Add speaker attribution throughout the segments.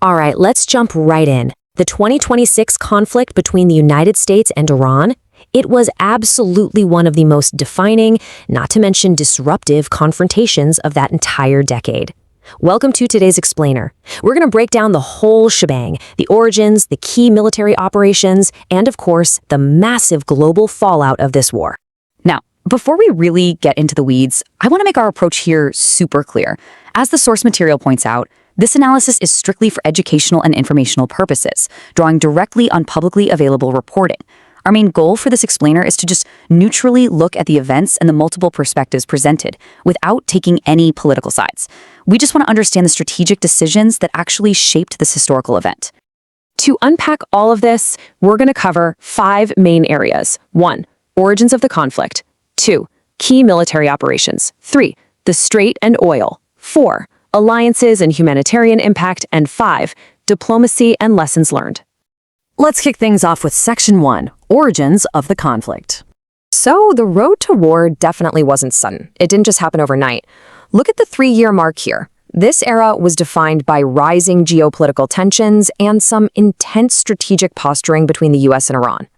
Speaker 1: All right, let's jump right in. The 2026 conflict between the United States and Iran, it was absolutely one of the most defining, not to mention disruptive confrontations of that entire decade. Welcome to today's explainer. We're going to break down the whole shebang, the origins, the key military operations, and of course, the massive global fallout of this war.
Speaker 2: Now, before we really get into the weeds, I want to make our approach here super clear. As the source material points out, this analysis is strictly for educational and informational purposes, drawing directly on publicly available reporting. Our main goal for this explainer is to just neutrally look at the events and the multiple perspectives presented, without taking any political sides. We just want to understand the strategic decisions that actually shaped this historical event.
Speaker 1: To unpack all of this, we're going to cover 5 main areas. 1. Origins of the conflict. 2. Key military operations. 3. The Strait and oil. 4. Alliances and humanitarian impact. And 5. Diplomacy and lessons learned. Let's kick things off with Section 1, Origins of the Conflict. So, the road to war definitely wasn't sudden. It didn't just happen overnight. Look at the 3-year mark here. This era was defined by rising geopolitical tensions and some intense strategic posturing between the US and Iran.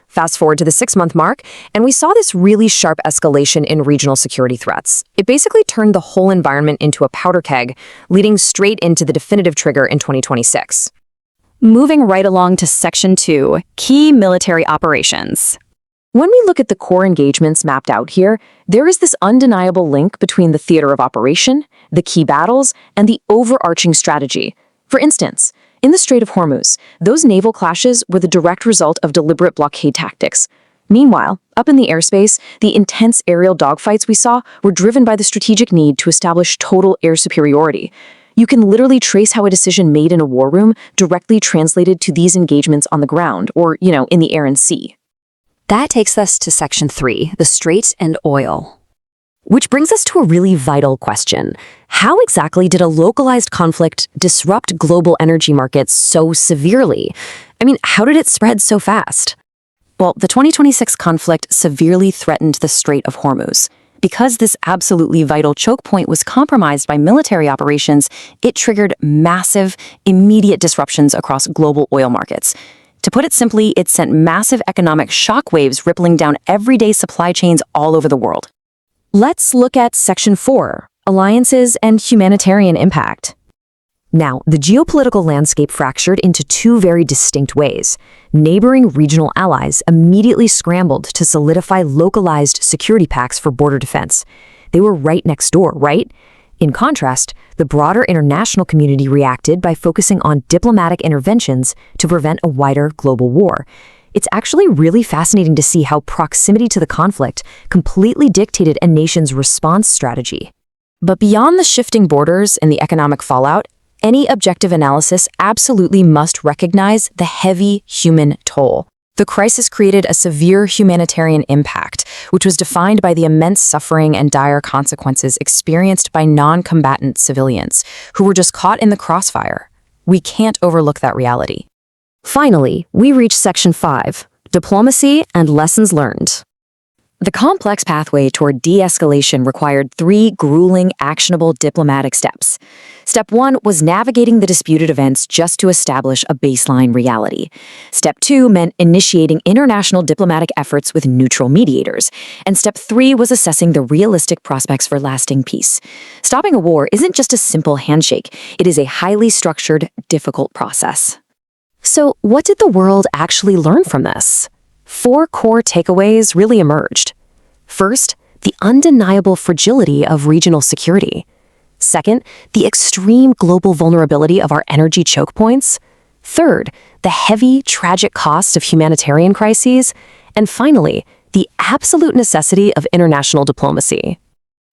Speaker 1: Fast forward to the 6-month mark, and we saw this really sharp escalation in regional security threats. It basically turned the whole environment into a powder keg, leading straight into the definitive trigger in 2026.
Speaker 2: Moving right along to Section 2, Key Military Operations.
Speaker 1: When we look at the core engagements mapped out here, there is this undeniable link between the theater of operation, the key battles, and the overarching strategy. For instance, in the Strait of Hormuz, those naval clashes were the direct result of deliberate blockade tactics. Meanwhile, up in the airspace, the intense aerial dogfights we saw were driven by the strategic need to establish total air superiority. You can literally trace how a decision made in a war room directly translated to these engagements on the ground, or, in the air and sea.
Speaker 2: That takes us to Section 3, the Strait and oil.
Speaker 1: Which brings us to a really vital question. How exactly did a localized conflict disrupt global energy markets so severely? How did it spread so fast? Well, the 2026 conflict severely threatened the Strait of Hormuz. Because this absolutely vital choke point was compromised by military operations, it triggered massive, immediate disruptions across global oil markets. To put it simply, it sent massive economic shockwaves rippling down everyday supply chains all over the world. Let's look at Section 4, Alliances and Humanitarian Impact. Now, the geopolitical landscape fractured into 2 very distinct ways. Neighboring regional allies immediately scrambled to solidify localized security pacts for border defense. They were right next door, right? In contrast, the broader international community reacted by focusing on diplomatic interventions to prevent a wider global war. It's actually really fascinating to see how proximity to the conflict completely dictated a nation's response strategy. But beyond the shifting borders and the economic fallout, any objective analysis absolutely must recognize the heavy human toll. The crisis created a severe humanitarian impact, which was defined by the immense suffering and dire consequences experienced by non-combatant civilians who were just caught in the crossfire. We can't overlook that reality. Finally, we reach Section 5, Diplomacy and Lessons Learned. The complex pathway toward de-escalation required 3 grueling, actionable diplomatic steps. Step 1 was navigating the disputed events just to establish a baseline reality. Step 2 meant initiating international diplomatic efforts with neutral mediators. And Step 3 was assessing the realistic prospects for lasting peace. Stopping a war isn't just a simple handshake. It is a highly structured, difficult process. So, what did the world actually learn from this? 4 core takeaways really emerged. First, the undeniable fragility of regional security. Second, the extreme global vulnerability of our energy choke points. Third, the heavy, tragic cost of humanitarian crises. And finally, the absolute necessity of international diplomacy.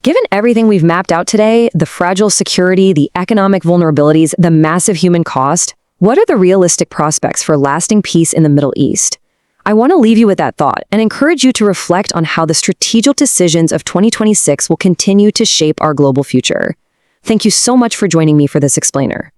Speaker 1: Given everything we've mapped out today, the fragile security, the economic vulnerabilities, the massive human cost, what are the realistic prospects for lasting peace in the Middle East? I want to leave you with that thought and encourage you to reflect on how the strategic decisions of 2026 will continue to shape our global future. Thank you so much for joining me for this explainer.